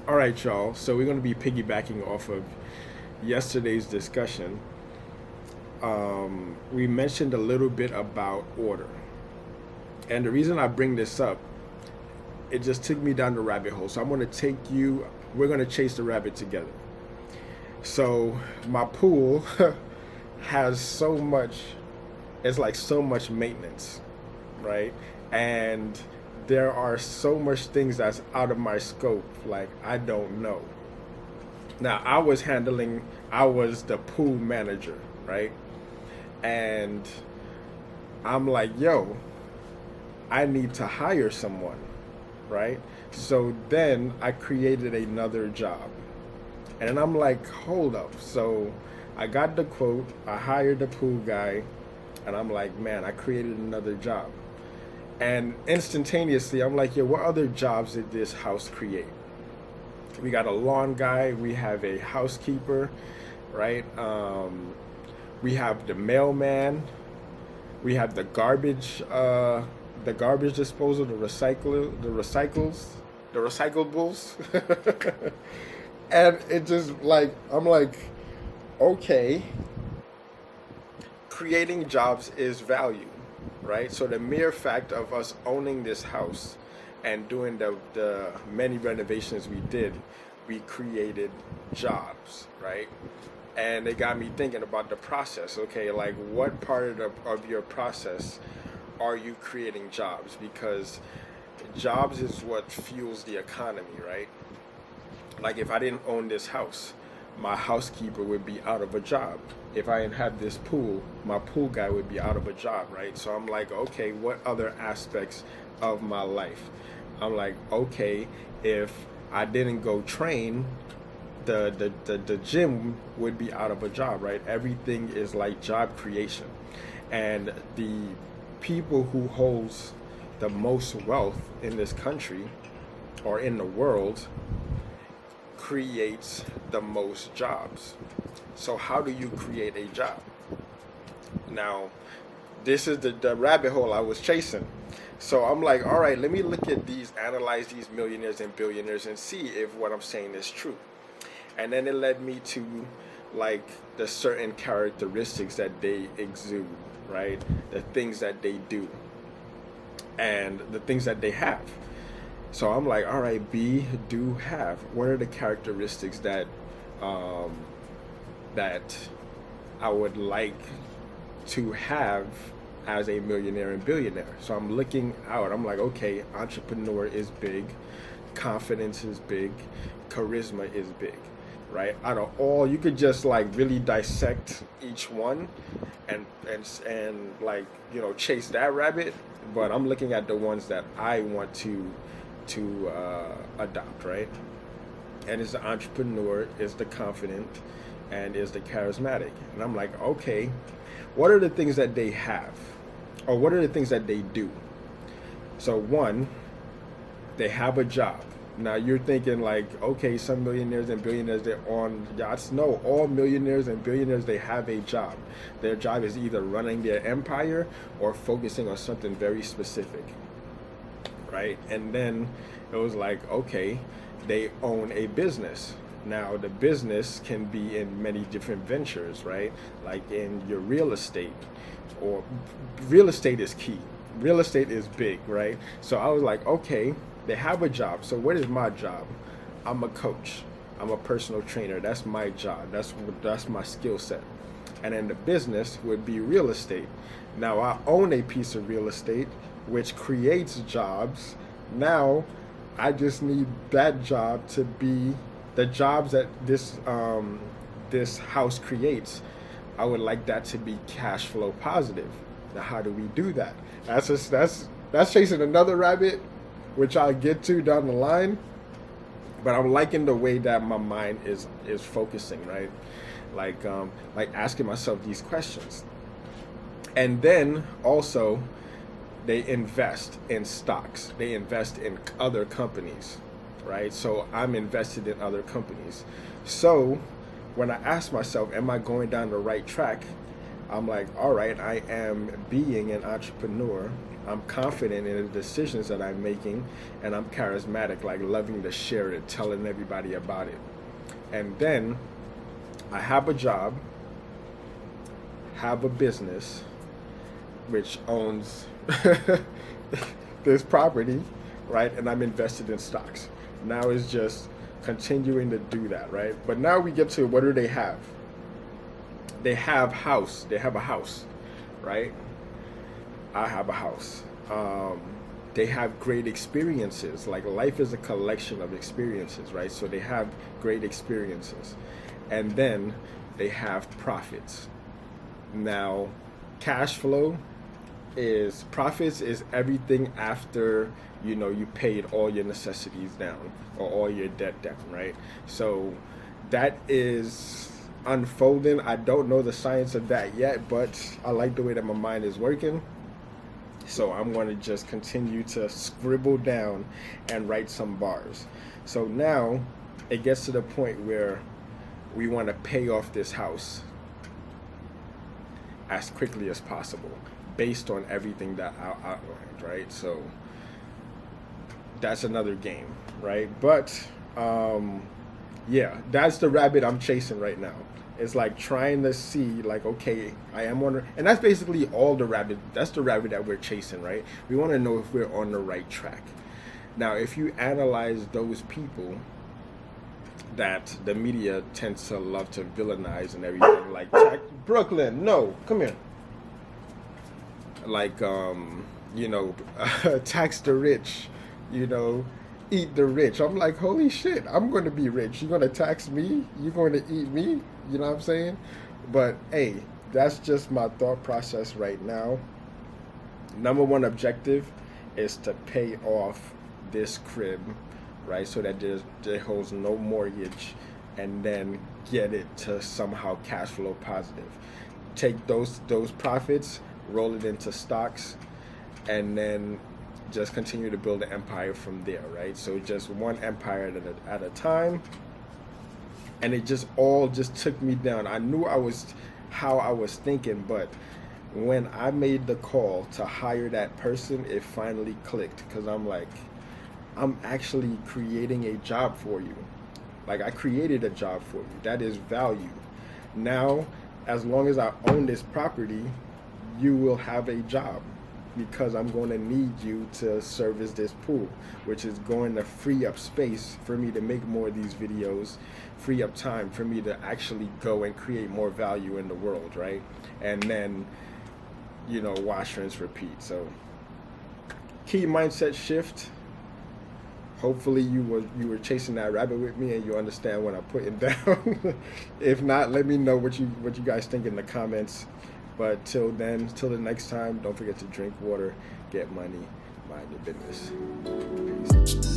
All right, y'all. So we're going to be piggybacking off of yesterday's discussion. We mentioned a little bit about order. And the reason I bring this up, it just took me down the rabbit hole. So I'm going to take you, we're going to chase the rabbit together. So my pool has so much, it's like so much maintenance, right? And there are so much things that's out of my scope. Like, I don't know. Now, I was the pool manager, right? And I'm like, yo, I need to hire someone, right? So then I created another job. And I'm like, hold up. So I got the quote, I hired the pool guy, and I'm like, man, I created another job. And instantaneously, I'm like, yo, what other jobs did this house create? We got a lawn guy, we have a housekeeper, right? We have the mailman, we have the garbage disposal, the recyclables. And it just like, I'm like, okay, creating jobs is value, right? So the mere fact of us owning this house and doing the many renovations we did, we created jobs, right? And it got me thinking about the process. Okay, like what part of your process are you creating jobs? Because jobs is what fuels the economy, right? Like if I didn't own this house, my housekeeper would be out of a job. If I didn't have this pool, my pool guy would be out of a job, right? So I'm like, okay, what other aspects of my life? I'm like, okay, if I didn't go train, the gym would be out of a job, right? Everything is like job creation. And the people who holds the most wealth in this country or in the world creates the most jobs. So how do you create a job? Now, this is the rabbit hole I was chasing. So I'm like, all right, let me look at these, analyze these millionaires and billionaires and see if what I'm saying is true. And then it led me to like the certain characteristics that they exude, right? The things that they do and the things that they have. So I'm like, all right, be, do, have. What are the characteristics um, that I would like to have as a millionaire and billionaire? So I'm looking out. I'm like, okay, entrepreneur is big, confidence is big, charisma is big, right? Out of all, you could just like really dissect each one and like, you know, chase that rabbit. But I'm looking at the ones that I want to adopt, right? And it's the entrepreneur, is the confident, and is the charismatic. And I'm like, okay, what are the things that they have, or what are the things that they do? So one, they have a job. Now you're thinking like, okay, some millionaires and billionaires, they're on yachts. No, all millionaires and billionaires, they have a job. Their job is either running their empire or focusing on something very specific, right? And then it was like, okay, they own a business. Now the business can be in many different ventures, right? Like in your real estate, or real estate is key. Real estate is big, right? So I was like, okay, they have a job. So what is my job? I'm a coach. I'm a personal trainer. That's my job. That's my skill set. And then the business would be real estate. Now I own a piece of real estate which creates jobs. Now I just need that job to be the jobs that this house creates. I would like that to be cash flow positive. Now how do we do that? That's chasing another rabbit, which I'll get to down the line. But I'm liking the way that my mind is focusing, right? Like asking myself these questions. And then also they invest in stocks. They invest in other companies, right? So I'm invested in other companies. So when I ask myself, am I going down the right track? I'm like, all right, I am being an entrepreneur I'm confident in the decisions that I'm making, and I'm charismatic, like loving to share it, telling everybody about it. And then I have a job, have a business, which owns this property, right? And I'm invested in stocks. Now it's just continuing to do that, right? But now we get to, what do they have? They have house. They have a house, right? I have a house. They have great experiences. Like, life is a collection of experiences, right? So they have great experiences. And then they have profits. Now, cash flow is, profits is everything after, you know, you paid all your necessities down or all your debt down, right? So that is unfolding. I don't know the science of that yet, but I like the way that my mind is working. So I'm going to just continue to scribble down and write some bars. So now it gets to the point where we want to pay off this house as quickly as possible based on everything that I outlined, right? So that's another game, right? But yeah, that's the rabbit I'm chasing right now. It's like trying to see, like, okay, I am on, and that's basically all the rabbit. That's the rabbit that we're chasing, right? We want to know if we're on the right track. Now, if you analyze those people that the media tends to love to villainize and everything, like Brooklyn, no, come here. Like, you know, tax the rich, you know, eat the rich. I'm like, holy shit, I'm going to be rich. You're going to tax me? You're going to eat me? You know what I'm saying? But hey, that's just my thought process right now. Number one objective is to pay off this crib, right? So that there holds no mortgage, and then get it to somehow cash flow positive. Take those profits, roll it into stocks, and then just continue to build an empire from there, right? So just one empire at a time. And it just all just took me down. I knew how I was thinking, but when I made the call to hire that person, it finally clicked, because I'm like, I'm actually creating a job for you. Like, I created a job for you. That is value. Now, as long as I own this property, you will have a job, because I'm going to need you to service this pool, which is going to free up space for me to make more of these videos, free up time for me to actually go and create more value in the world, right? And then, you know, wash, rinse, repeat. So key mindset shift. Hopefully you were chasing that rabbit with me and you understand what I'm putting down. If not, let me know what you guys think in the comments. But till then, till the next time, don't forget to drink water, get money, mind your business. Peace.